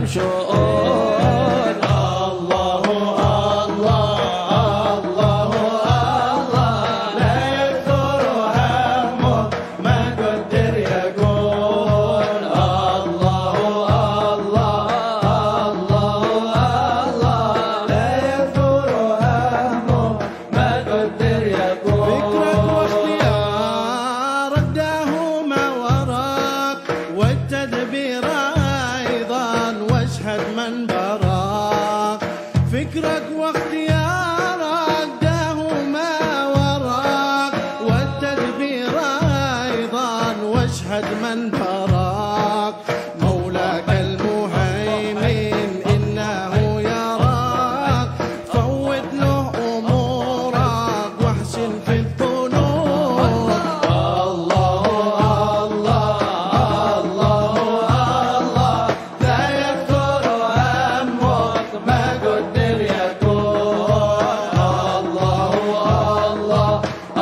شؤون. الله الله الله الله لا يكثر همه ما قدر يكون. الله الله الله الله لا يكثر همه ما قدر يكون. فكرك واختيار رداه ما وراك والتدبير أيضا واشهد من براك. فكرك واختيار رداه ما وراك والتدبير أيضا واشهد من براك. مولاك المهيمن إنه يراك فوت له أمورك واحسن في الظنون. الله الله الله الله لا يكثر همك ما قدر يكون. الله الله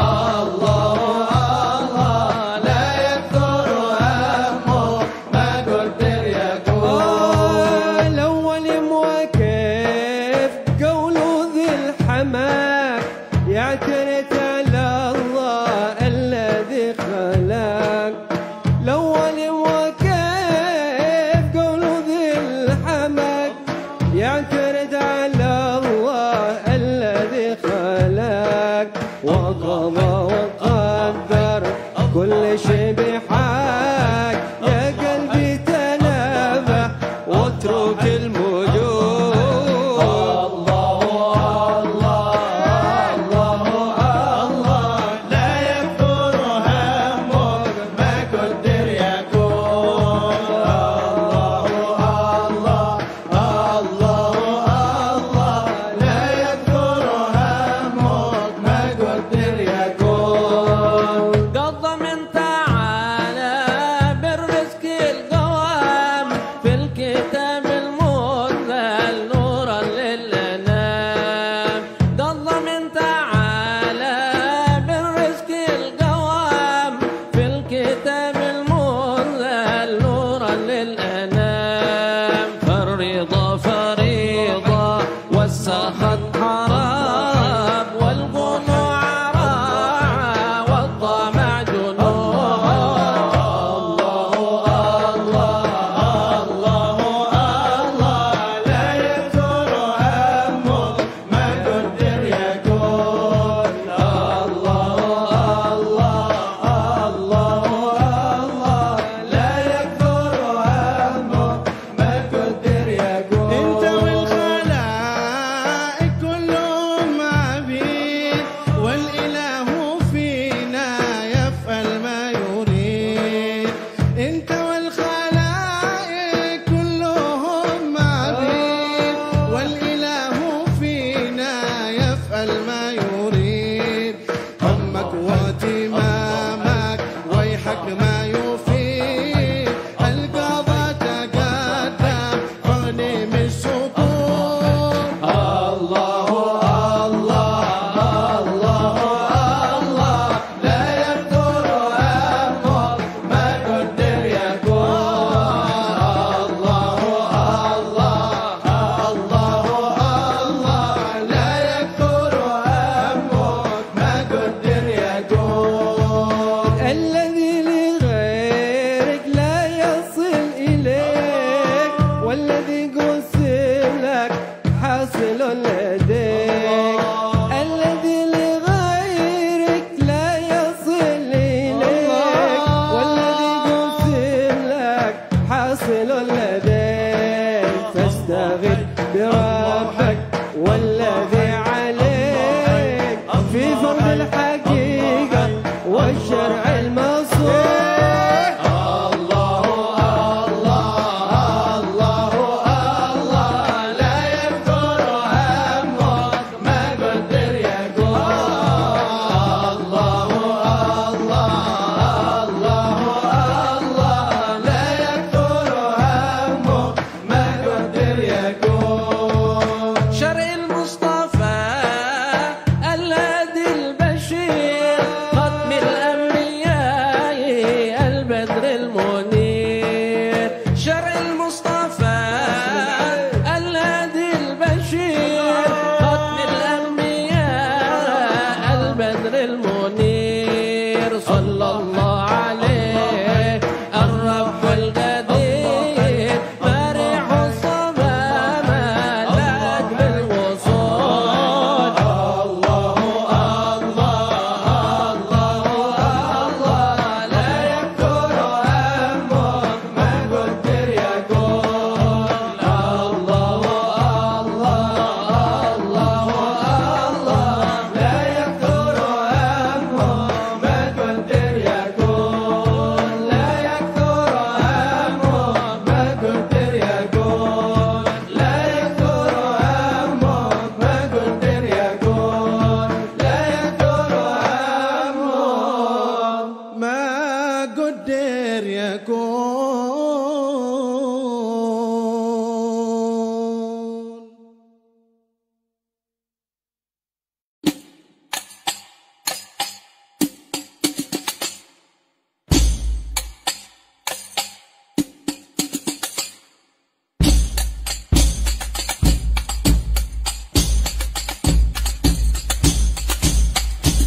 الله الله لا يكثر همك ما قدر يكون. الأول مواكب قوله ذي الحماك يعترف على الله الذي خلق. الأول مواكب قوله ذي الحماك يعترف على الله الذي خلق. وقضى وقدر كل شيء بحق. يا قلبي تنبه واترك المجون. الله الله الله لا يكثر همك ما قدر يكون. الله الله الله لا يكثر همك ما قدر يكون. قضى من تعالى بالرزق القوام في الكتاب المنزل نورا للأنام. قضى من تعالى بالرزق القوام في الكتاب المنزل نورا للأنام. فالرضا فريضة والسخط حرام والقنوع راعة والطمع جنون. الله الله الله لا يكثر همك ما قدر يكون. الله الله الله لا يكثر همك ما قدر يكون. انت والخلائق كلهم عبيد والاله فينا يفعل ما يريد. انت والخلائق كلهم عبيد والاله فينا يفعل ما يريد. همك واتمامك ويحك ما يفيد. القضاء تقدم فاغنم السطور. الله الله الله لا يكثر همك ما قدر يكون. الله الله الله لا يكثر همك ما قدر يكون. الذي لغيرك لا يصل إليك والذي قسم لك حاصل لديك. الذي لغيرك لا يصل إليك والذي قسم لك حاصل لديك. فاستغل بربك والذي عليك في فرض الحقيقة والشرع المصون. الله الله الله لا يكثر همك ما قدر يكون. الله الله الله لا يكثر همك ما قدر يكون.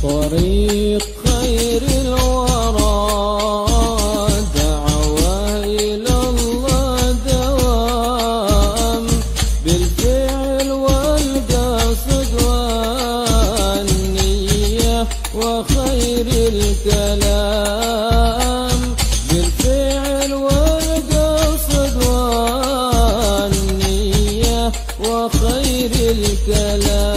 طريق خير الورى دعوة إلى الله دوام بالفعل والقصد والنية وخير الكلام بالفعل والقصد والنية وخير الكلام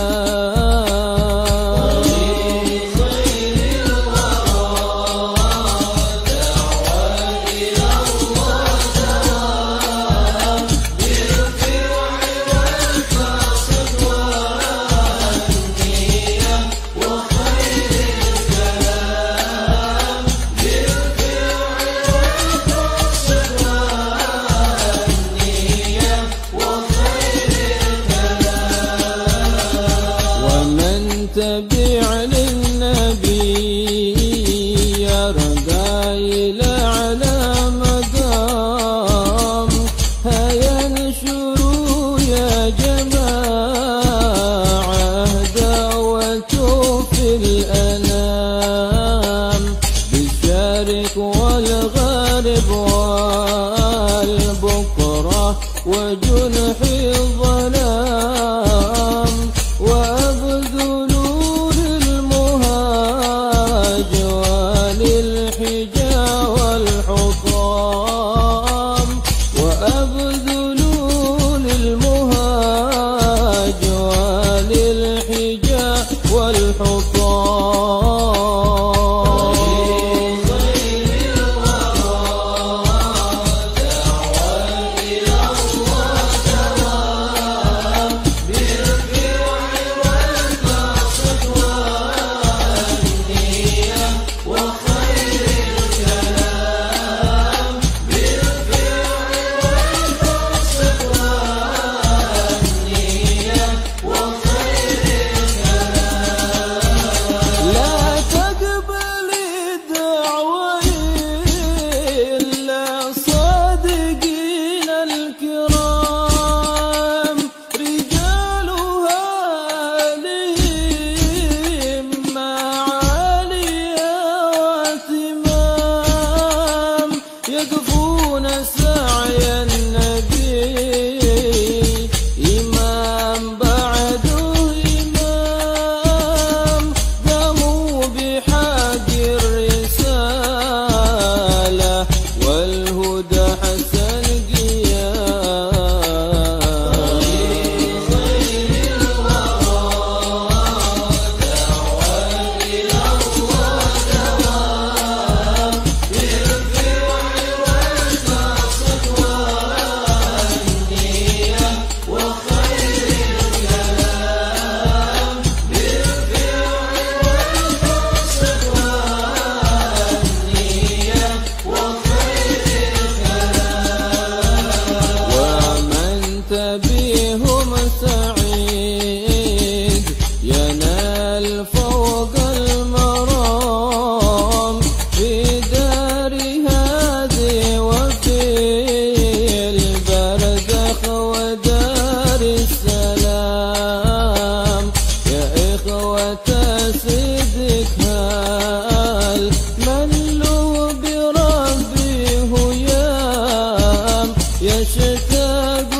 تبع للنبي يرقى إلى على مقام هيا انشروا يا جماعة دعوة في الأنام بالشرق والغرب والبكرة وجنح الظلام وأبذل والحطام وأبذلوا للمهاج وللحجا والحطام يقفون سعي النبي إمام بعده إمام قاموا بحق الرسالة والهدى حسن بهم سعيد ينال فوق المرام في دار هذه وفي البرزخ ودار السلام يا إخوة صدق هال من له بربه يام يشتاق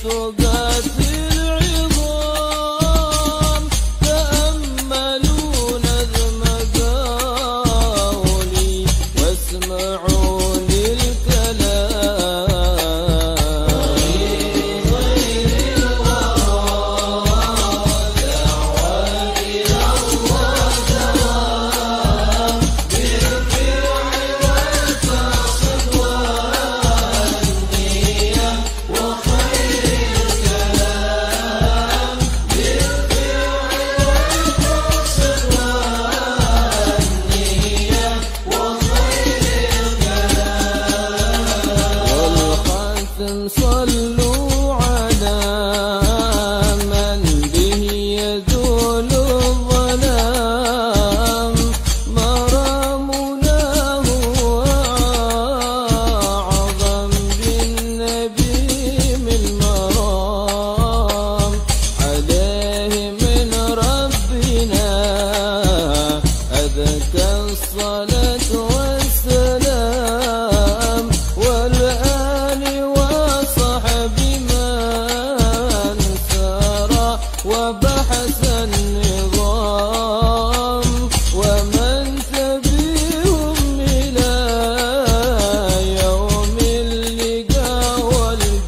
تقات العظام تأملوا نظم قولي واسمعوا للكلام صلوا على من به يزول الظلام مرامنا هو أعظم بالنبي من مرام عليه من ربنا أذكى الصلاة والسلام والآل وبحث النظام ومن تبيهم إلى يوم اللقاء والقيام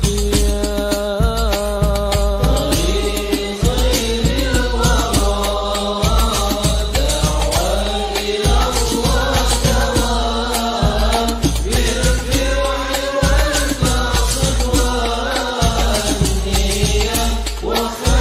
طريق خير الورى دعوة إلى الله دوام بالفرع والمقصد والنية وخير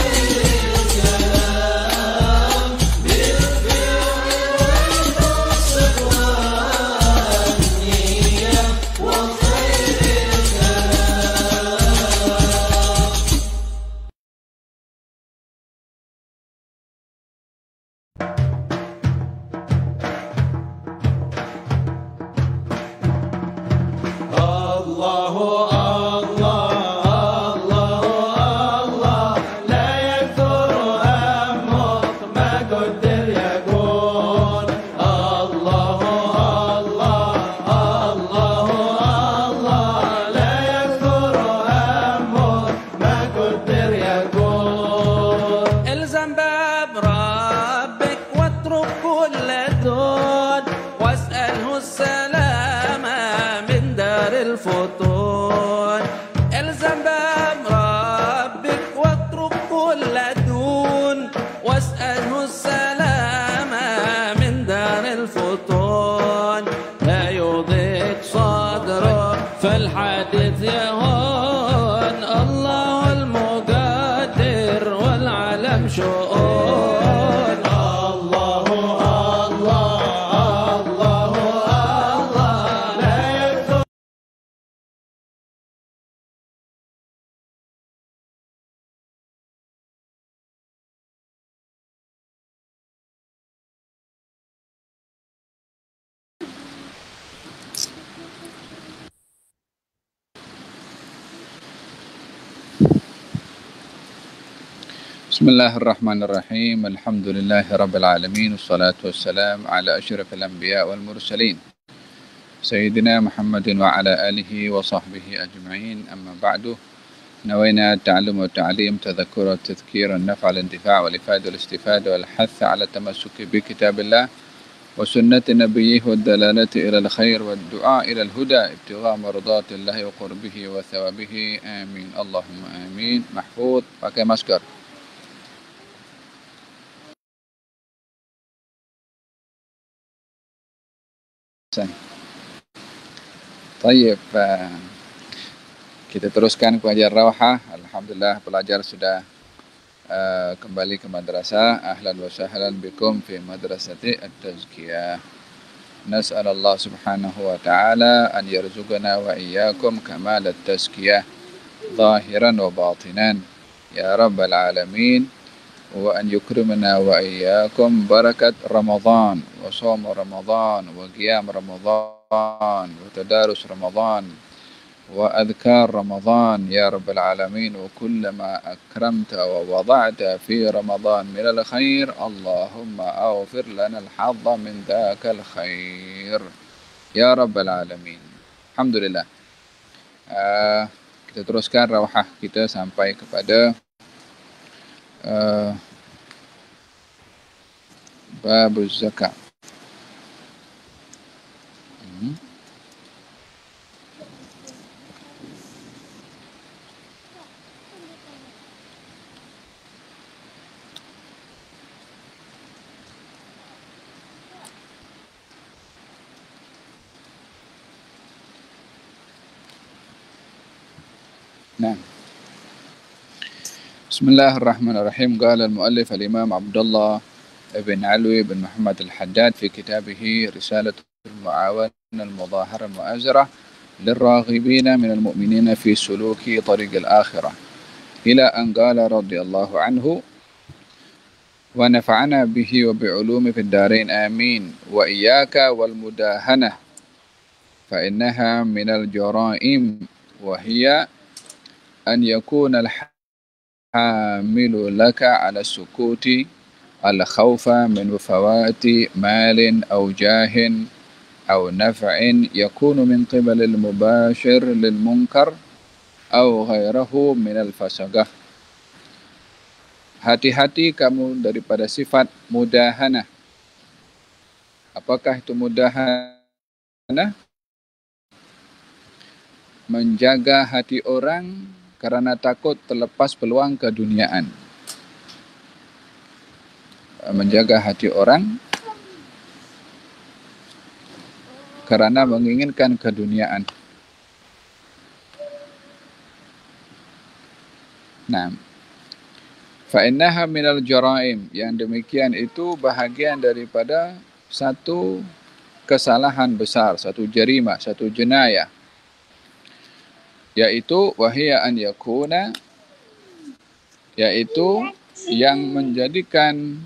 الفتون الزم باب ربك واترك كل دون واسأله السلامة من دار الفتون لا يضيق صدره فالحديث يهون الله المقدر والعالم شؤون بسم الله الرحمن الرحيم. الحمد لله رب العالمين، والصلاة والسلام على أشرف الأنبياء والمرسلين سيدنا محمد وعلى آله وصحبه أجمعين. أما بعد، نوينا التعلم والتعليم، تذكر والتذكير، النفع والانتفاع والإفادة والاستفادة والحث على التمسك بكتاب الله وسنة نبيه والدلالة إلى الخير والدعاء إلى الهدى ابتغاء مرضات الله وقربه وثوابه. آمين اللهم آمين. محفوظ pakai masker. Tayyib, kita teruskan pengajian Rawhah. Alhamdulillah pelajar sudah kembali ke madrasah. Ahlan wa sahlan bikum fi madrasati at-tazkiyah. Nas'al Allah subhanahu wa ta'ala an yarzuqana wa iyyakum kamal at-tazkiyah zahiran wa batinan ya rabbal alamin, wa an yukrimana wa iyyakum barakat Ramadan wa shaum Ramadan wa qiyam Ramadan wa tadarus Ramadan wa adhkar Ramadan ya rabbal alamin, wa kullama akramta wa wada'ta fi Ramadan min al-khair Allahumma aghfir lana al-hadza min dhaka al-khair ya rabbal alamin. Alhamdulillah. Kita teruskan rawahah kita sampai kepada babuz zakat. نعم. بسم الله الرحمن الرحيم. قال المؤلف الإمام عبد الله بن علوي بن محمد الحداد في كتابه رسالة المعاونة المظاهرة المؤازرة للراغبين من المؤمنين في سلوك طريق الآخرة إلى أن قال رضي الله عنه ونفعنا به وبعلومه في الدارين آمين وإياك والمداهنة فإنها من الجرائم وهي أن يكون الحامل لك على السكوت الخوف من فوات مال أو جاه أو نفع يكون من قبل المباشر للمنكر أو غيره من الفسقة. Hati-hati kamu daripada sifat mudahana. Apakah itu mudahana? Menjaga hati orang karena takut terlepas peluang keduniaan. Menjaga hati orang karena menginginkan keduniaan. Nah, fa'innaha minal jaraim. Yang demikian itu bahagian daripada satu kesalahan besar, satu jarimah, satu jenayah. Yaitu wahia an yakuna, yaitu yang menjadikan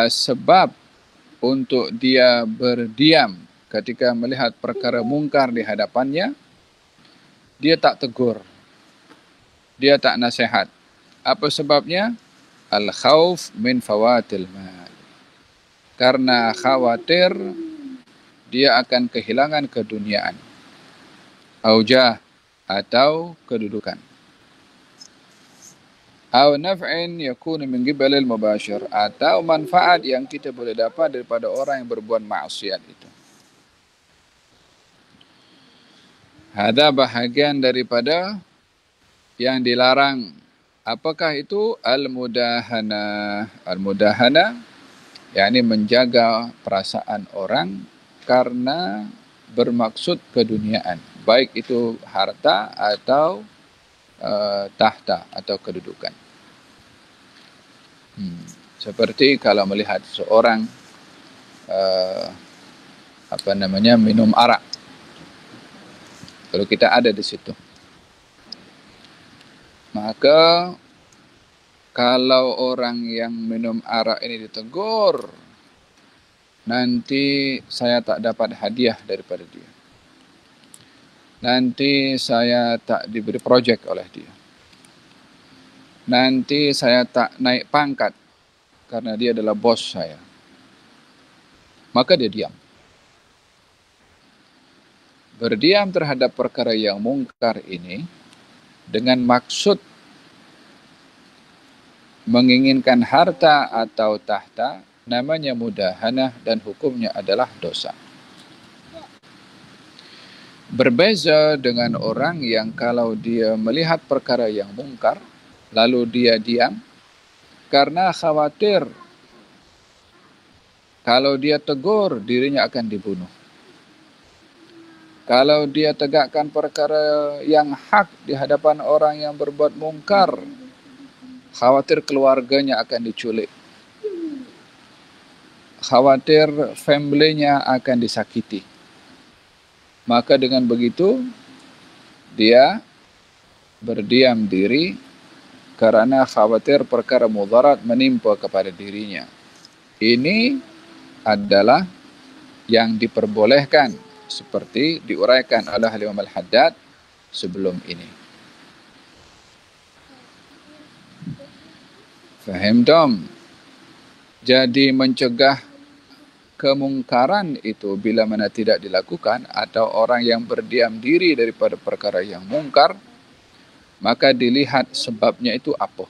sebab untuk dia berdiam ketika melihat perkara mungkar di hadapannya, dia tak tegur, dia tak nasihat. Apa sebabnya? Al-khawf min fawatil mal. Karena khawatir dia akan kehilangan keduniaan. Aujah, atau kedudukan. Aw naf'in yakunu min qibalil mubashir, atau manfaat yang kita boleh dapat daripada orang yang berbuat maksiat itu. Hada bahagian daripada yang dilarang. Apakah itu? Al-mudahana. Al-mudahana yakni menjaga perasaan orang karena bermaksud keduniaan, baik itu harta atau tahta atau kedudukan. Seperti kalau melihat seorang minum arak, kalau kita ada di situ, maka kalau orang yang minum arak ini ditegur, nanti saya tak dapat hadiah daripada dia. Nanti saya tak diberi projek oleh dia. Nanti saya tak naik pangkat karena dia adalah bos saya. Maka dia diam. Berdiam terhadap perkara yang mungkar ini dengan maksud menginginkan harta atau tahta, namanya mudahanah dan hukumnya adalah dosa. Berbeza dengan orang yang kalau dia melihat perkara yang mungkar, lalu dia diam, karena khawatir kalau dia tegur, dirinya akan dibunuh. Kalau dia tegakkan perkara yang hak di hadapan orang yang berbuat mungkar, khawatir keluarganya akan diculik. Khawatir family-nya akan disakiti. Maka dengan begitu, dia berdiam diri karena khawatir perkara mudarat menimpa kepada dirinya. Ini adalah yang diperbolehkan seperti diuraikan oleh Imam Al-Haddad sebelum ini. Faham tom? Jadi mencegah kemungkaran itu bila mana tidak dilakukan, atau orang yang berdiam diri daripada perkara yang mungkar, maka dilihat sebabnya itu apa.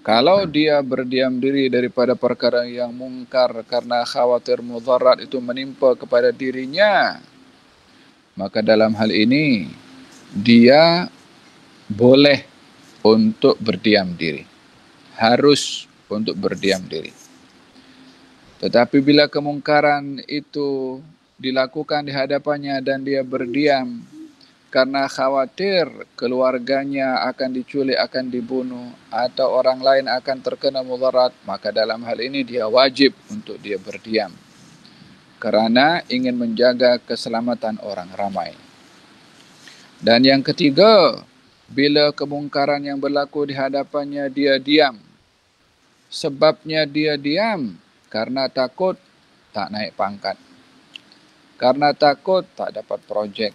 Kalau dia berdiam diri daripada perkara yang mungkar karena khawatir mudarat itu menimpa kepada dirinya, maka dalam hal ini dia boleh untuk berdiam diri. Harus untuk berdiam diri. Tetapi bila kemungkaran itu dilakukan di hadapannya dan dia berdiam karena khawatir keluarganya akan diculik, akan dibunuh, atau orang lain akan terkena mudarat, maka dalam hal ini dia wajib untuk dia berdiam. Kerana ingin menjaga keselamatan orang ramai. Dan yang ketiga, bila kemungkaran yang berlaku di hadapannya dia diam. Sebabnya dia diam karena takut tak naik pangkat. Karena takut tak dapat projek.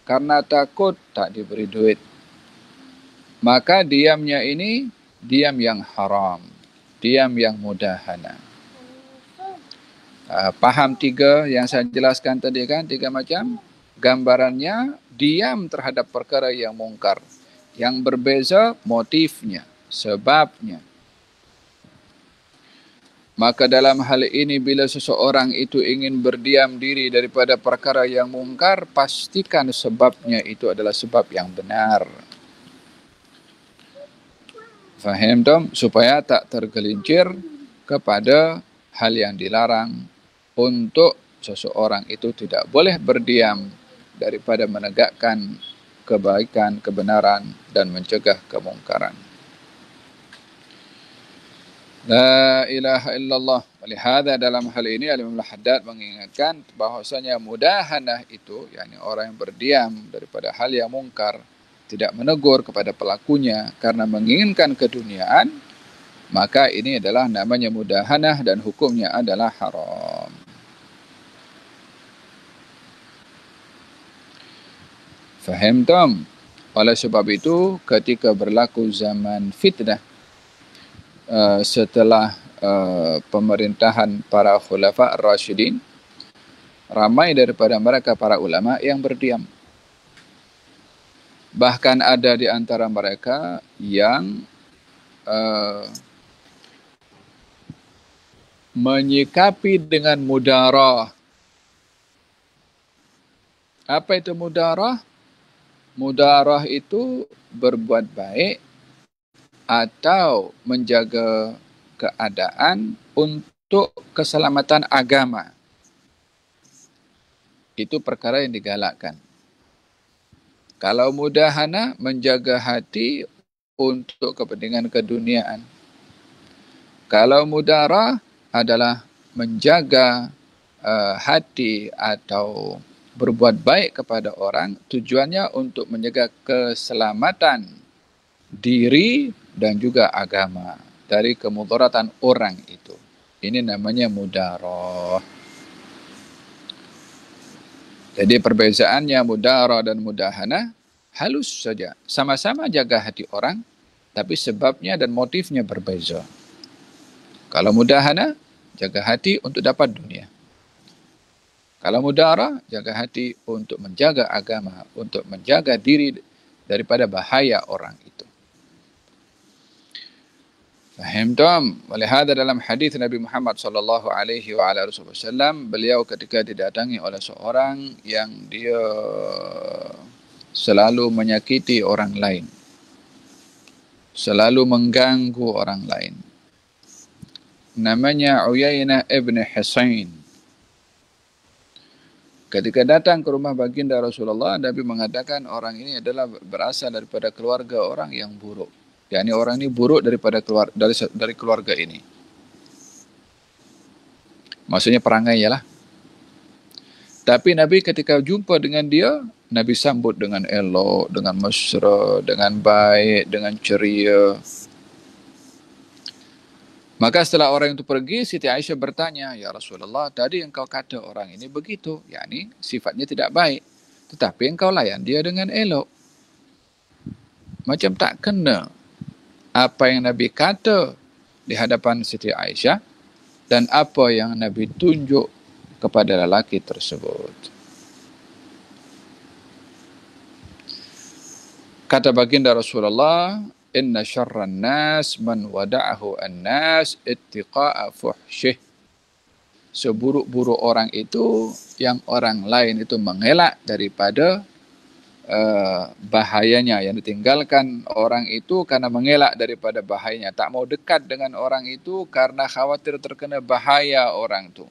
Karena takut tak diberi duit. Maka diamnya ini diam yang haram. Diam yang mudahana. Faham tiga yang saya jelaskan tadi kan? Tiga macam. Gambarannya diam terhadap perkara yang mungkar. Yang berbeza motifnya, sebabnya. Maka dalam hal ini bila seseorang itu ingin berdiam diri daripada perkara yang mungkar, pastikan sebabnya itu adalah sebab yang benar. Faham tak? Supaya tak tergelincir kepada hal yang dilarang untuk seseorang itu tidak boleh berdiam daripada menegakkan kebaikan, kebenaran dan mencegah kemungkaran. La ilaha illallah. Walihada dalam hal ini Al-Imam Al-Haddad mengingatkan bahwasanya mudahanah itu, yakni orang yang berdiam daripada hal yang mungkar, tidak menegur kepada pelakunya karena menginginkan keduniaan, maka ini adalah namanya mudahanah dan hukumnya adalah haram. Faham tak? Oleh sebab itu ketika berlaku zaman fitnah, setelah pemerintahan para khulafa ar-rasyidin, ramai daripada mereka para ulama yang berdiam. Bahkan ada di antara mereka yang menyikapi dengan mudarah. Apa itu mudarah? Mudarah itu berbuat baik atau menjaga keadaan untuk keselamatan agama. Itu perkara yang digalakkan. Kalau mudahana, menjaga hati untuk kepentingan keduniaan. Kalau mudarah adalah menjaga hati atau berbuat baik kepada orang, tujuannya untuk menjaga keselamatan diri dan juga agama dari kemudaratan orang itu. Ini namanya mudarah. Jadi perbezaannya mudarah dan mudahana halus saja. Sama-sama jaga hati orang, tapi sebabnya dan motifnya berbeza. Kalau mudahana, jaga hati untuk dapat dunia. Kalau mudarah, jaga hati untuk menjaga agama, untuk menjaga diri daripada bahaya orang itu. Faham tak? Walihada dalam hadis Nabi Muhammad sallallahu alaihi wa ala wasallam, beliau ketika didatangi oleh seorang yang dia selalu menyakiti orang lain, selalu mengganggu orang lain. Namanya Uyainah ibn Husain. Ketika datang ke rumah baginda Rasulullah, Nabi mengatakan orang ini adalah berasal daripada keluarga orang yang buruk. yakni orang ini buruk dari keluarga ini. Maksudnya perangai lah. Tapi Nabi ketika jumpa dengan dia, Nabi sambut dengan elok, dengan mesra, dengan baik, dengan ceria. Maka setelah orang itu pergi, Siti Aisyah bertanya, "Ya Rasulullah, tadi engkau kata orang ini begitu, yakni sifatnya tidak baik. Tetapi engkau layan dia dengan elok. Macam tak kena apa yang Nabi kata di hadapan Siti Aisyah dan apa yang Nabi tunjuk kepada lelaki tersebut." Kata baginda Rasulullah, inna syarran nas man wada'ahu an-nas ittiqa'a fuhsyih. Seburuk-buruk orang itu yang orang lain itu mengelak daripada bahayanya, yang ditinggalkan orang itu karena mengelak daripada bahayanya, tak mau dekat dengan orang itu karena khawatir terkena bahaya orang itu.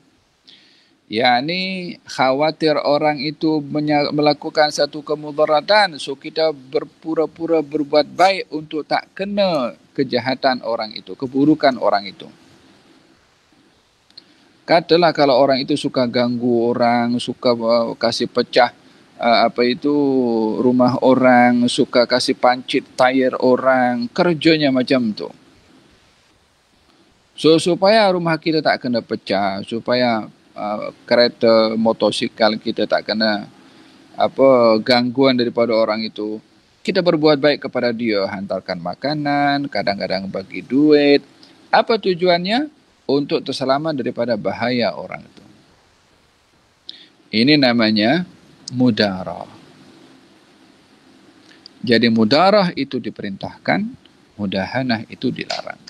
yakni khawatir orang itu melakukan satu kemudaratan, so kita berpura-pura berbuat baik untuk tak kena kejahatan orang itu, keburukan orang itu. Katalah kalau orang itu suka ganggu orang, suka kasih pecah rumah orang, suka kasih pancit tayar orang, kerjanya macam tu. So supaya rumah kita tak kena pecah, supaya kereta motosikal kita tak kena gangguan daripada orang itu, kita berbuat baik kepada dia, hantarkan makanan, kadang-kadang bagi duit. Apa tujuannya? Untuk terselamat daripada bahaya orang itu. Ini namanya mudarah. Jadi mudarah itu diperintahkan, mudahanah itu dilarang.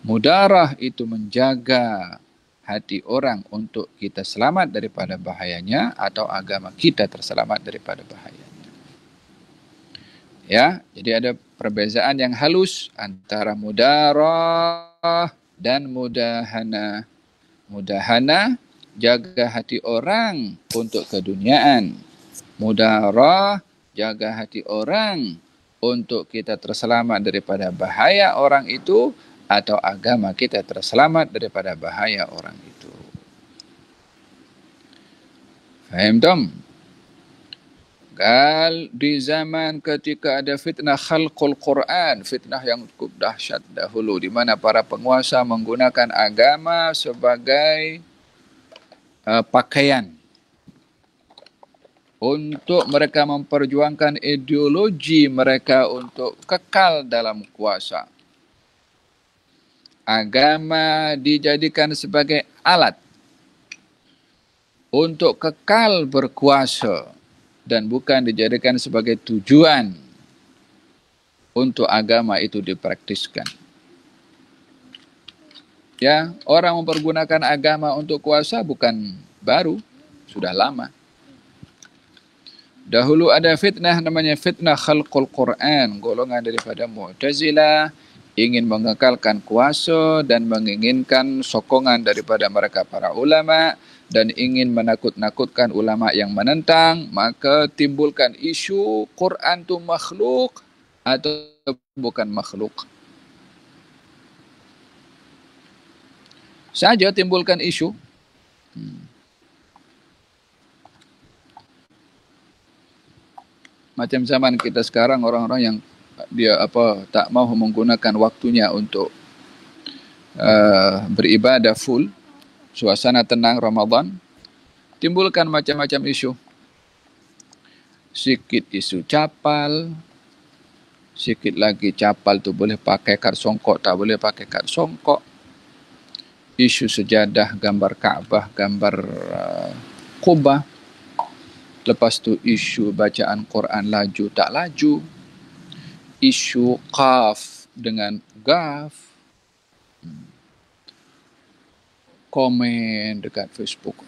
Mudarah itu menjaga hati orang untuk kita selamat daripada bahayanya atau agama kita terselamat daripada bahayanya. Ya, jadi ada perbezaan yang halus antara mudarah dan mudahana. Mudahana jaga hati orang untuk keduniaan. Mudarah jaga hati orang untuk kita terselamat daripada bahaya orang itu atau agama kita terselamat daripada bahaya orang itu. Faham tak? Di zaman ketika ada fitnah khalqul Quran, fitnah yang cukup dahsyat dahulu, di mana para penguasa menggunakan agama sebagai pakaian untuk mereka memperjuangkan ideologi mereka untuk kekal dalam kuasa. Agama dijadikan sebagai alat untuk kekal berkuasa dan bukan dijadikan sebagai tujuan untuk agama itu dipraktiskan. Ya, orang mempergunakan agama untuk kuasa bukan baru, sudah lama. Dahulu ada fitnah namanya fitnah khalqul Quran, golongan daripada Mu'tazilah ingin mengekalkan kuasa dan menginginkan sokongan daripada mereka para ulama dan ingin menakut-nakutkan ulama yang menentang, maka timbulkan isu Quran itu makhluk atau bukan makhluk. Saja timbulkan isu. Macam zaman kita sekarang, orang-orang yang dia tak mau menggunakan waktunya untuk beribadah full, suasana tenang Ramadan, timbulkan macam-macam isu. Sikit isu capal, sikit lagi capal tu boleh pakai kad songkok, tak boleh pakai kad songkok. Isu sejadah, gambar Kaabah, gambar Qubah. Lepas tu isu bacaan Quran laju tak laju. Isu qaf dengan gaf. Komen dekat Facebook.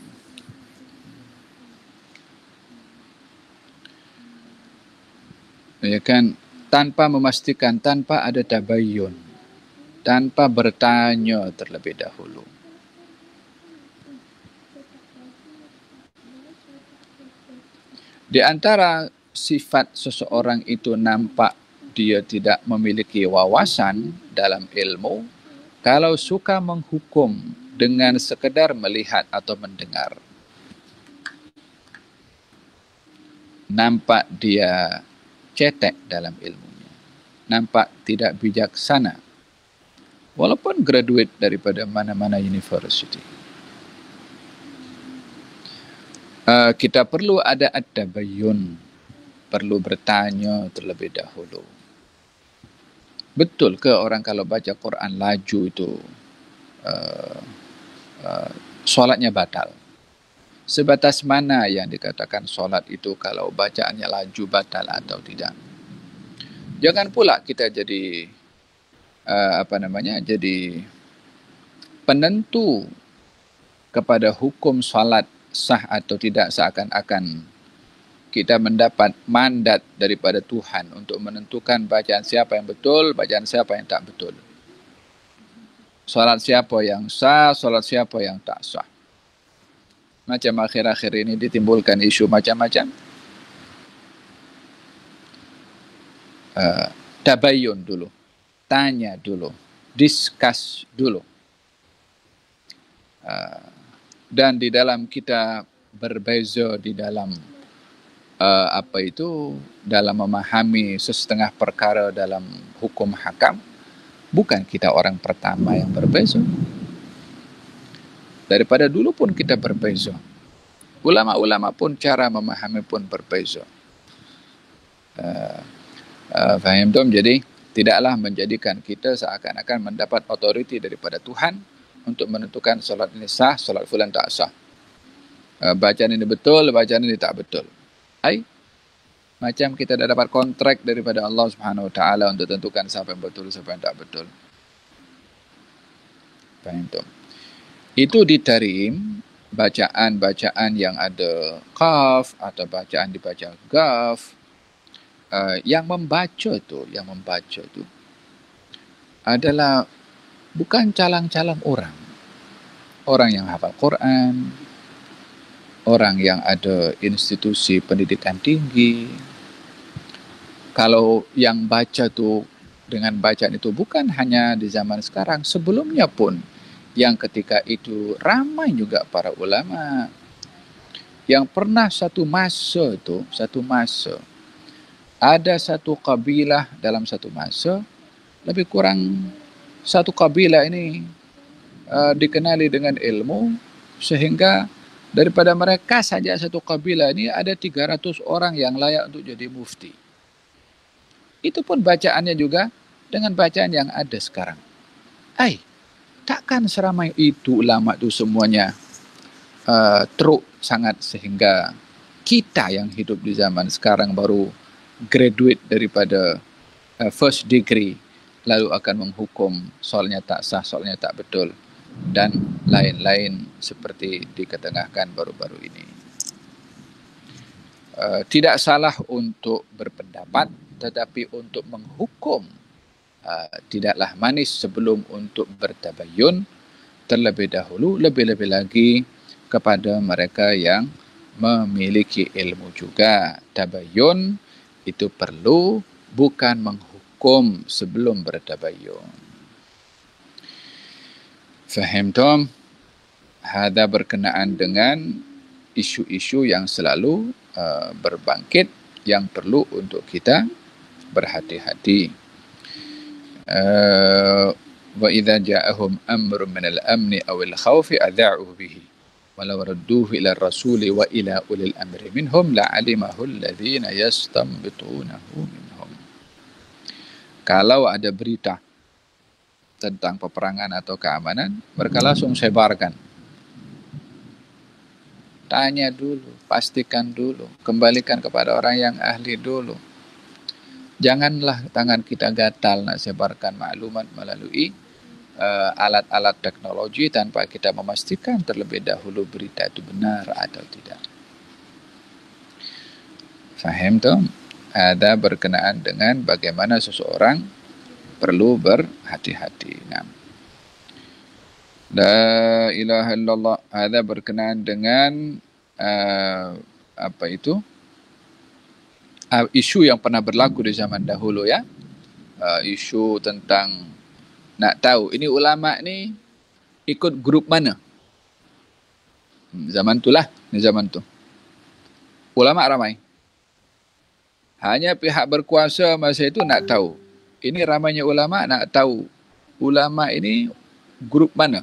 Ya kan, tanpa memastikan, tanpa ada tabayyun, tanpa bertanya terlebih dahulu. Di antara sifat seseorang itu nampak dia tidak memiliki wawasan dalam ilmu, kalau suka menghukum dengan sekedar melihat atau mendengar. Nampak dia cetek dalam ilmunya. Nampak tidak bijaksana. Walaupun graduate daripada mana-mana university. Kita perlu ada at-tabayyun. Perlu bertanya terlebih dahulu. Betul ke orang kalau baca Quran laju itu solatnya batal? Sebatas mana yang dikatakan solat itu kalau bacaannya laju batal atau tidak? Jangan pula kita jadi jadi penentu kepada hukum salat sah atau tidak, seakan-akan kita mendapat mandat daripada Tuhan untuk menentukan bacaan siapa yang betul, bacaan siapa yang tak betul. Salat siapa yang sah, salat siapa yang tak sah. Macam akhir-akhir ini ditimbulkan isu macam-macam. Tabayun dulu, tanya dulu, discuss dulu. Dan di dalam kita berbeza di dalam dalam memahami sesetengah perkara dalam hukum hakam, bukan kita orang pertama yang berbeza. Daripada dulu pun kita berbeza. Ulama-ulama pun cara memahami pun berbeza. Faham Tom? Jadi tidaklah menjadikan kita seakan-akan mendapat otoriti daripada Tuhan untuk menentukan solat ini sah, solat fulan tak sah. Bacaan ini betul, bacaan ini tak betul. Macam kita dah dapat kontrak daripada Allah Subhanahu Wa Taala untuk tentukan siapa yang betul, siapa yang tak betul. Faham Tom? Itu ditarim bacaan-bacaan yang ada qaf atau bacaan dibaca gaf. Yang membaca tu adalah bukan calang-calang orang yang hafal Quran, orang yang ada institusi pendidikan tinggi. Kalau yang baca tu dengan bacaan itu bukan hanya di zaman sekarang, sebelumnya pun yang ketika itu ramai juga para ulama yang pernah satu masa ada satu kabilah dalam satu masa, lebih kurang satu kabilah ini dikenali dengan ilmu, sehingga daripada mereka saja satu kabilah ini ada 300 orang yang layak untuk jadi mufti. Itu pun bacaannya juga dengan bacaan yang ada sekarang. Takkan seramai itu ulama itu semuanya teruk sangat sehingga kita yang hidup di zaman sekarang baru graduate daripada first degree lalu akan menghukum soalnya tak sah, soalnya tak betul dan lain-lain seperti diketengahkan baru-baru ini. Tidak salah untuk berpendapat, tetapi untuk menghukum tidaklah manis sebelum untuk bertabayun terlebih dahulu, lebih-lebih lagi kepada mereka yang memiliki ilmu juga. Tabayun itu perlu, bukan menghukum sebelum bertabayun. Faham Tom? Hada berkenaan dengan isu-isu yang selalu berbangkit yang perlu untuk kita berhati-hati. Wa idza ja'ahum amrun min al-amni aw al-khawfi adha'u bihi walau radduhu ila ar-rasuli wa ila ulil amri minhum la'alimahu alladhina yastanbitunahu minhum. Kalau ada berita tentang peperangan atau keamanan, mereka langsung sebarkan. Tanya dulu, pastikan dulu, kembalikan kepada orang yang ahli dulu. Janganlah tangan kita gatal nak sebarkan maklumat melalui alat-alat teknologi tanpa kita memastikan terlebih dahulu berita itu benar atau tidak. Faham tu? Ada berkenaan dengan bagaimana seseorang perlu berhati-hati. La ilaha illallah. Ada berkenaan dengan isu yang pernah berlaku di zaman dahulu ya. Isu tentang nak tahu ini ulama ni ikut grup mana. Zaman tu lah, ni zaman tu. Ulama ramai. Hanya pihak berkuasa masa itu nak tahu. Ini ramainya ulama nak tahu ulama ini grup mana.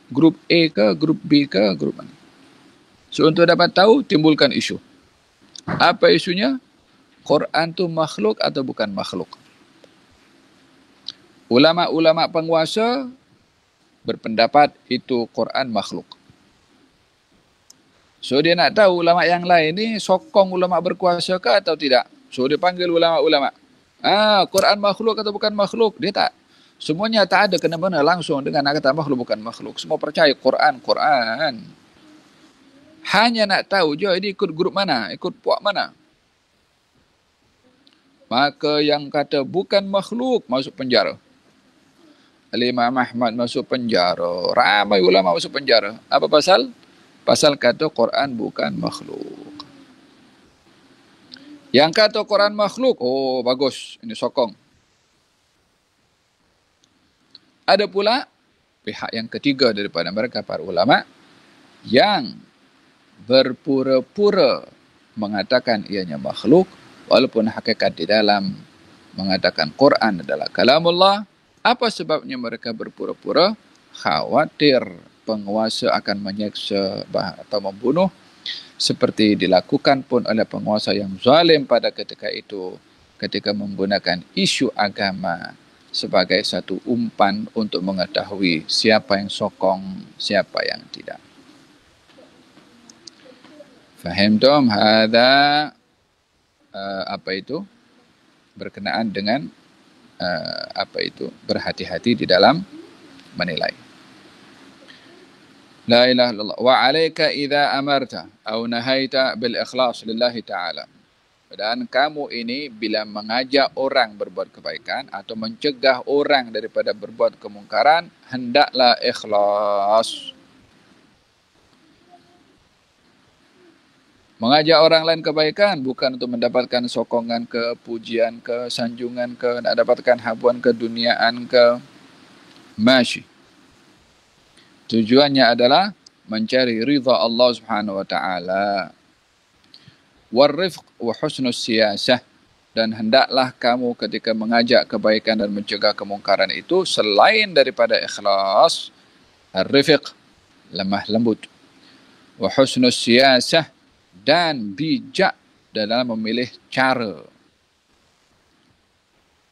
Grup A ke, grup B ke, grup mana. So untuk dapat tahu, timbulkan isu. Apa isunya? Quran tu makhluk atau bukan makhluk? Ulama-ulama penguasa berpendapat itu Quran makhluk. So dia nak tahu ulama yang lain ni sokong ulama berkuasa ke atau tidak. So dia panggil ulama-ulama. Quran makhluk atau bukan makhluk? Dia tak. Semuanya tak ada kena-mena langsung dengan kata makhluk bukan makhluk. Semua percaya Quran. Hanya nak tahu je ini ikut grup mana, ikut puak mana. Maka yang kata bukan makhluk masuk penjara. Imam Ahmad masuk penjara. Ramai ulama masuk penjara. Apa pasal? Pasal kata Quran bukan makhluk. Yang kata Quran makhluk, oh bagus, ini sokong. Ada pula pihak yang ketiga daripada mereka para ulama yang berpura-pura mengatakan ianya makhluk walaupun hakikat di dalam mengatakan Quran adalah kalamullah. Apa sebabnya mereka berpura-pura? Khawatir penguasa akan menyeksa atau membunuh seperti dilakukan pun oleh penguasa yang zalim pada ketika itu ketika menggunakan isu agama sebagai satu umpan untuk mengetahui siapa yang sokong, siapa yang tidak. Faham tom? Hada apa itu? Berkenaan dengan apa itu? Berhati-hati di dalam menilai. La ilaha illallah. Wa alaika idza amarta aw nahaita bil ikhlas lillahi ta'ala. Dan kamu ini bila mengajak orang berbuat kebaikan atau mencegah orang daripada berbuat kemungkaran, hendaklah ikhlas. Mengajak orang lain kebaikan bukan untuk mendapatkan sokongan ke, pujian ke, sanjungan ke, nak dapatkan habuan keduniaan ke, masyi. Tujuannya adalah mencari ridha Allah Subhanahu wa taala. Warifq wa husnus siyasah, dan hendaklah kamu ketika mengajak kebaikan dan mencegah kemungkaran itu selain daripada ikhlas, ar-rifq, lemah lembut, wa husnus siyasah, dan bijak dalam memilih cara,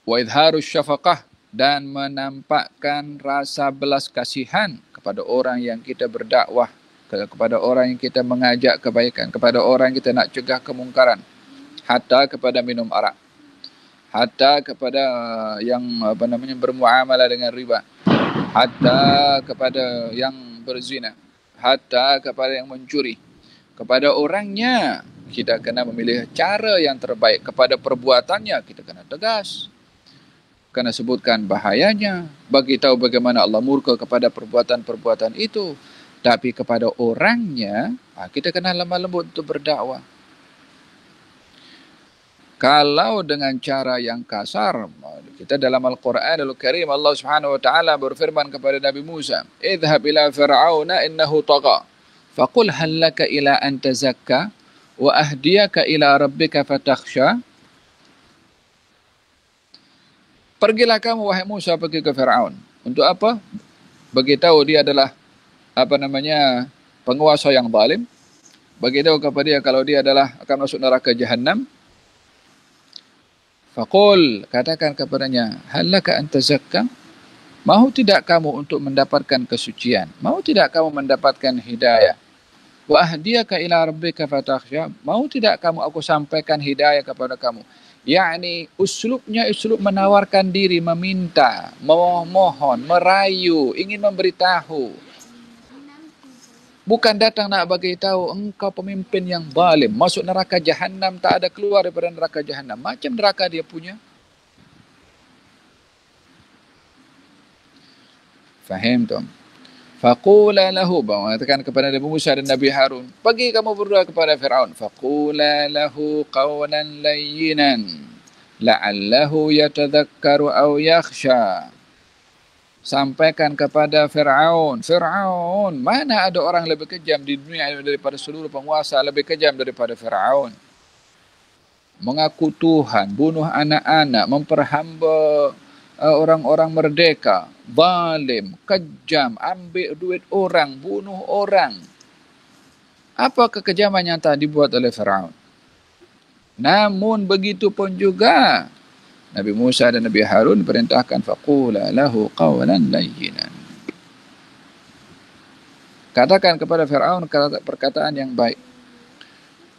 wa idharus syafaqah, dan menampakkan rasa belas kasihan kepada orang yang kita berdakwah, kepada orang yang kita mengajak kebaikan, kepada orang yang kita nak cegah kemungkaran, hatta kepada minum arak, hatta kepada yang bermuamalah dengan riba, hatta kepada yang berzina, hatta kepada yang mencuri. Kepada orangnya kita kena memilih cara yang terbaik, kepada perbuatannya kita kena tegas, kena sebutkan bahayanya, bagi tahu bagaimana Allah murka kepada perbuatan-perbuatan itu. Tapi kepada orangnya, kita kena lemah lembut untuk berdakwah. Kalau dengan cara yang kasar, kita dalam Al-Quranul Karim, Allah Subhanahu wa taala berfirman kepada Nabi Musa, "Idhhab ila fir'auna innahu tagha, faqul hal laka ila an tazakka wa ahdiyaka ila rabbika fatakhsha." Pergilah kamu wahai Musa pergi ke Firaun. Untuk apa? Beritahu dia adalah penguasa yang zalim. Beritahu kepada dia kalau dia adalah akan masuk neraka Jahannam. Faqul, katakan kepadanya, halaka an tazakka? Mahu tidak kamu untuk mendapatkan kesucian? Mahu tidak kamu mendapatkan hidayah? Wa ahdiyaka ila rabbika fatakhsha? Mahu tidak kamu aku sampaikan hidayah kepada kamu? Yakni uslubnya uslub menawarkan diri, meminta, memohon, merayu, ingin memberitahu. Bukan datang nak bagi tahu engkau pemimpin yang zalim, masuk neraka Jahannam, tak ada keluar daripada neraka Jahannam. Macam neraka dia punya. Faham tu? Faqula lahu, mengatakan kepada Nabi Musa dan Nabi Harun, pergi kamu berdoa kepada Firaun. Faqula lahu qawlan layyinan la'allahu yatadhakkaru aw yakhsha. Sampaikan kepada Firaun, Firaun, mana ada orang lebih kejam di dunia daripada seluruh penguasa, lebih kejam daripada Firaun. Mengaku Tuhan, bunuh anak-anak, memperhamba orang-orang merdeka, zalim, kejam, ambil duit orang, bunuh orang. Apa kekejaman yang telah dibuat oleh Firaun? Namun begitu pun juga Nabi Musa dan Nabi Harun perintahkan faqula lahu qawlan layyinan. Katakan kepada Firaun perkataan yang baik.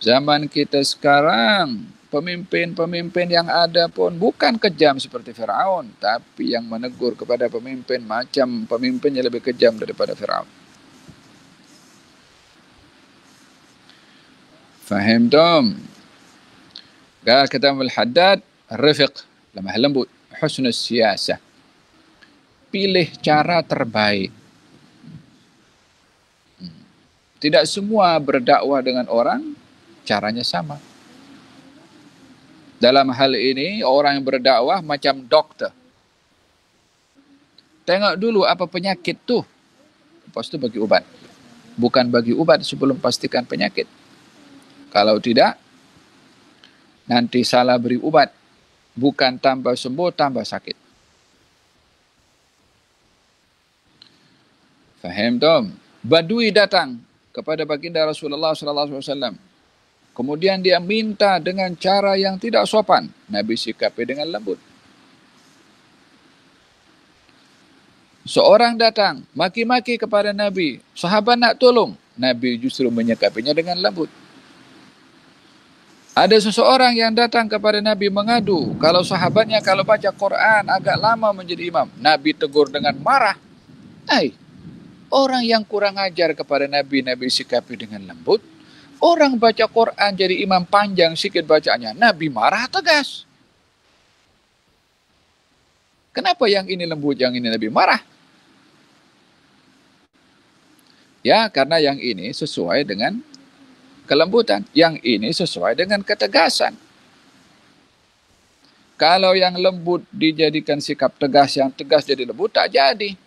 Zaman kita sekarang Pemimpin-pemimpin yang ada pun bukan kejam seperti Firaun, tapi yang menegur kepada pemimpin macam pemimpinnya lebih kejam daripada Firaun. Fahimtum? Qal kata Al-Haddad, rifiq, lemah lembut, husnul siyasah. Pilih cara terbaik. Tidak semua berdakwah dengan orang caranya sama. Dalam hal ini, orang yang berdakwah macam dokter. Tengok dulu apa penyakit tu. Lepas tu bagi ubat. Bukan bagi ubat sebelum pastikan penyakit. Kalau tidak, nanti salah beri ubat. Bukan tambah sembuh, tambah sakit. Faham tu? Badui datang kepada baginda Rasulullah SAW. Kemudian dia minta dengan cara yang tidak sopan. Nabi sikapi dengan lembut. Seorang datang, maki-maki kepada Nabi. Sahabat nak tolong. Nabi justru menyikapinya dengan lembut. Ada seseorang yang datang kepada Nabi mengadu. Kalau sahabatnya kalau baca Quran agak lama menjadi imam. Nabi tegur dengan marah. Orang yang kurang ajar kepada Nabi, Nabi sikapi dengan lembut. Orang baca Quran jadi imam panjang sikit bacanya, Nabi marah tegas. Kenapa yang ini lembut, yang ini Nabi marah? Ya, karena yang ini sesuai dengan kelembutan. Yang ini sesuai dengan ketegasan. Kalau yang lembut dijadikan sikap tegas, yang tegas jadi lembut, tak jadi.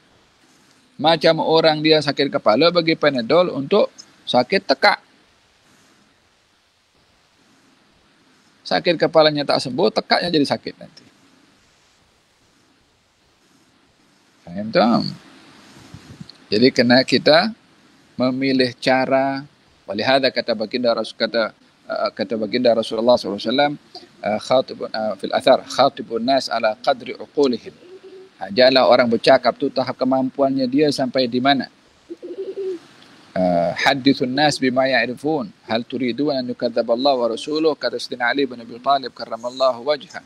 Macam orang dia sakit kepala bagi Panadol untuk sakit tekak. Sakit kepalanya tak sembuh, tekaknya jadi sakit nanti. Faham tak? Jadi kena kita memilih cara. Walihada kata baginda Rasulullah SAW, fil athar, khatibun nas ala qadri uqulihim. Janganlah orang bercakap tu tahap kemampuannya dia sampai di mana. Hadithun nas bima ya'rifun hal turidun an yukadzdzab Allah wa rasuluhu kata Sayyidina Ali bin Abi Thalib karramallahu wajha.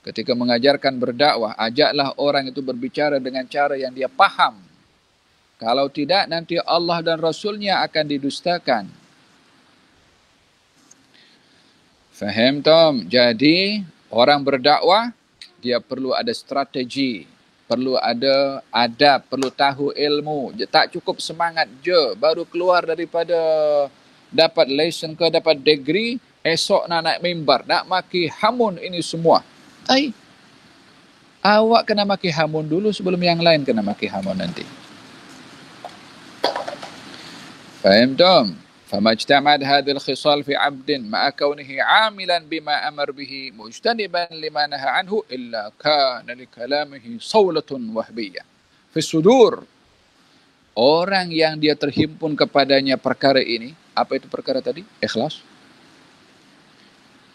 Ketika mengajarkan berdakwah, ajaklah orang itu berbicara dengan cara yang dia paham. Kalau tidak, nanti Allah dan Rasulnya akan didustakan. Faham tom? Jadi orang berdakwah dia perlu ada strategi, perlu ada adab, perlu tahu ilmu. Tak cukup semangat je baru keluar daripada dapat lesen ke dapat degree, esok nak naik mimbar, nak maki hamun ini semua. Awak kena maki hamun dulu sebelum yang lain kena maki hamun nanti. Faham tom? فما اجتمعت هذه الخصال في عبد مع كونه عاملا بما أمر به مجتنبا لما نهى عنه إلا كان لكلامه صولة وهبية في الصدور. Orang yang dia terhimpun kepadanya perkara ini, apa itu perkara tadi? Ikhlas,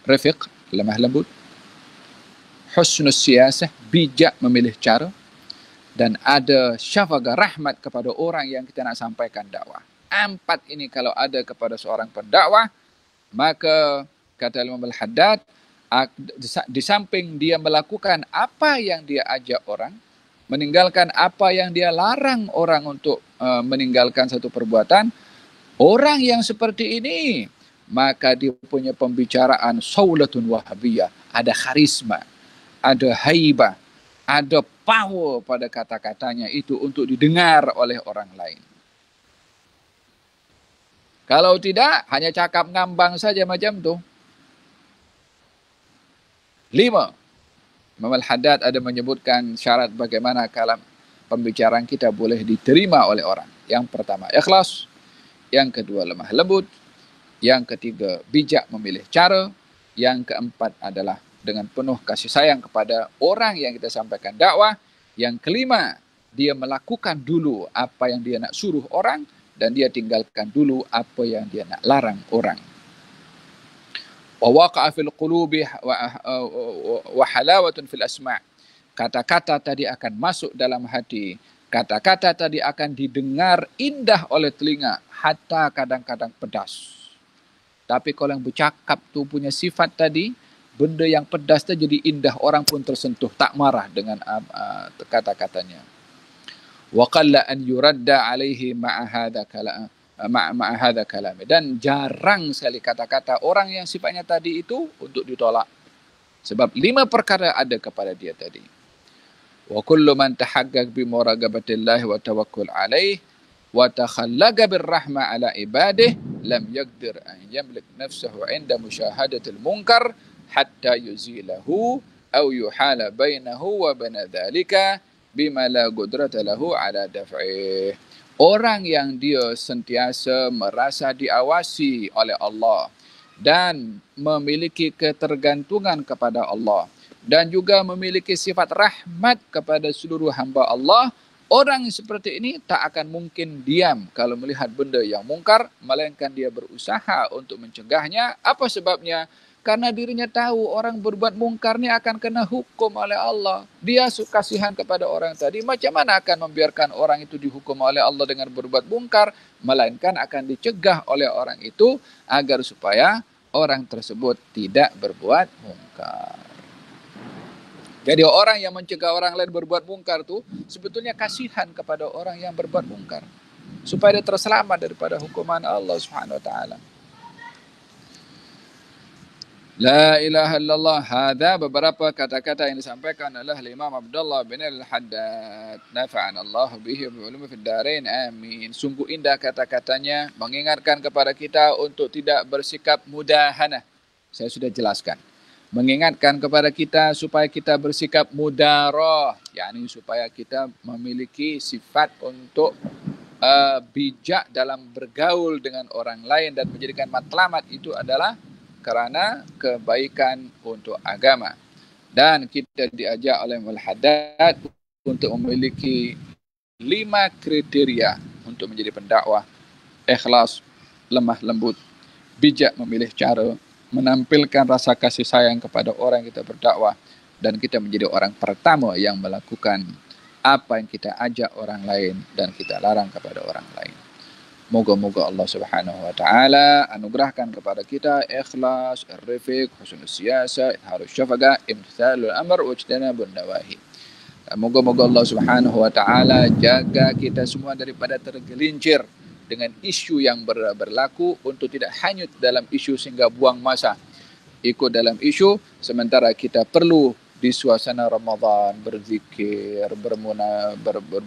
rafiq, lemah lembut, husnul siyasah, bijak memilih cara, dan ada syafaqah, rahmat kepada orang yang kita nak sampaikan dakwah. 4 ini kalau ada kepada seorang pendakwah, maka kata Imam Al-Haddad, di samping dia melakukan apa yang dia ajak orang, meninggalkan apa yang dia larang orang untuk meninggalkan satu perbuatan, orang yang seperti ini, maka dia punya pembicaraan saulatun wahabiyah, ada karisma, ada haibah, ada power pada kata-katanya itu untuk didengar oleh orang lain. Kalau tidak, hanya cakap ngambang saja macam tu. 5. Imam Al-Haddad ada menyebutkan syarat bagaimana kalam pembicaraan kita boleh diterima oleh orang. Yang pertama, ikhlas. Yang kedua, lemah lembut. Yang ketiga, bijak memilih cara. Yang keempat adalah dengan penuh kasih sayang kepada orang yang kita sampaikan dakwah. Yang kelima, dia melakukan dulu apa yang dia nak suruh orang. Dan dia tinggalkan dulu apa yang dia nak larang orang. Wa waqa'a fil qulubi wa halawatun fil asma'. Kata-kata tadi akan masuk dalam hati. Kata-kata tadi akan didengar indah oleh telinga, hatta kadang-kadang pedas. Tapi kalau yang bercakap tu punya sifat tadi, benda yang pedas tu jadi indah, orang pun tersentuh, tak marah dengan kata-katanya. Wa qalla an yuradda alaihi ma'a hadha kalam. Dan jarang sekali kata-kata orang yang sifatnya tadi itu untuk ditolak. Sebab 5 perkara ada kepada dia tadi. Wa kullu man tahaqqaq bi muraqabatillahi wa tawakkul alaihi wa takhallaqa birrahma ala ibadihi lam yaqdir an yamlik nafsahu 'inda musyahadatil munkar hatta yuzilahu aw yuhala bainahu wa baina dhalika bima la qudrata lahu ala daf'ih. Orang yang dia sentiasa merasa diawasi oleh Allah dan memiliki ketergantungan kepada Allah dan juga memiliki sifat rahmat kepada seluruh hamba Allah, orang seperti ini tak akan mungkin diam kalau melihat benda yang mungkar, melainkan dia berusaha untuk mencegahnya. Apa sebabnya? Karena dirinya tahu orang berbuat mungkar ni akan kena hukum oleh Allah. Dia kasihan kepada orang tadi. Macam mana akan membiarkan orang itu dihukum oleh Allah dengan berbuat mungkar? Melainkan akan dicegah oleh orang itu agar supaya orang tersebut tidak berbuat mungkar. Jadi orang yang mencegah orang lain berbuat mungkar tu sebetulnya kasihan kepada orang yang berbuat mungkar. Supaya dia terselamat daripada hukuman Allah Subhanahu Wa Taala. La ilaha illallah. Hadha beberapa kata-kata yang disampaikan oleh Imam Abdullah bin Al-Haddad. Nafa'ana Allah bihi wa ulumi fid darain. Amin. Sungguh indah kata-katanya mengingatkan kepada kita untuk tidak bersikap mudahanah. Saya sudah jelaskan. Mengingatkan kepada kita supaya kita bersikap mudarah, yakni supaya kita memiliki sifat untuk bijak dalam bergaul dengan orang lain dan menjadikan matlamat itu adalah kerana kebaikan untuk agama. Dan kita diajak oleh Al-Haddad untuk memiliki 5 kriteria untuk menjadi pendakwah: ikhlas, lemah lembut, bijak memilih cara, menampilkan rasa kasih sayang kepada orang yang kita berdakwah, dan kita menjadi orang pertama yang melakukan apa yang kita ajak orang lain dan kita larang kepada orang lain. Moga-moga Allah Subhanahu Wa Taala anugerahkan kepada kita ikhlas, ar-rifiq, husnul siyasa, idharus syafaqah, imtithalul amr, wajtanabun nawahi. Moga-moga Allah Subhanahu Wa Taala jaga kita semua daripada tergelincir dengan isu yang berlaku, untuk tidak hanyut dalam isu sehingga buang masa ikut dalam isu, sementara kita perlu di suasana Ramadan berzikir,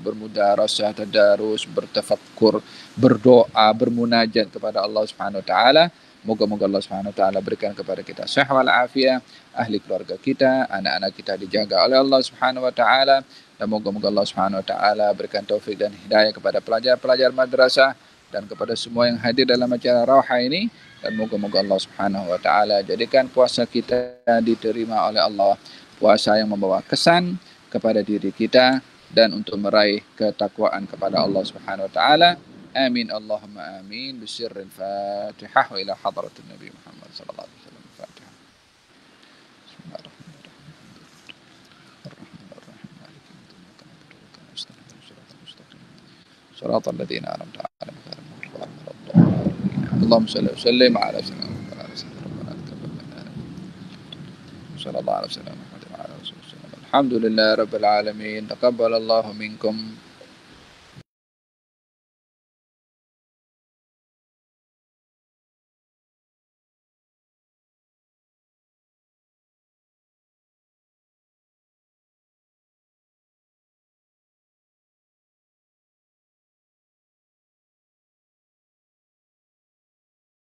bermudarasah, tadarus, bertafakkur, berdoa, bermunajat kepada Allah Subhanahu Wa Taala. Moga-moga Allah Subhanahu Wa Taala berikan kepada kita sihat wal afiat, ahli keluarga kita, anak-anak kita dijaga oleh Allah Subhanahu Wa Taala, dan moga-moga Allah Subhanahu Wa Taala berikan taufik dan hidayah kepada pelajar-pelajar madrasah dan kepada semua yang hadir dalam acara Rauha ini, dan moga-moga Allah Subhanahu Wa Taala jadikan puasa kita diterima oleh Allah, puasa yang membawa kesan kepada diri kita dan untuk meraih ketakwaan kepada Allah Subhanahu Wa Taala. Amin Allahumma amin. Bisirril Fatihah wa ila hadratin Nabi Muhammad sallallahu alaihi wasallam. Fatihah. Shiratal ladzina an'amta 'alaihim ghairil maghdubi 'alaihim waladdallin. Allahumma shalli wa sallim 'ala sayyidina Muhammad sallallahu alaihi wasallam. Alhamdulillah rabbil alamin. Taqabbalallahu minkum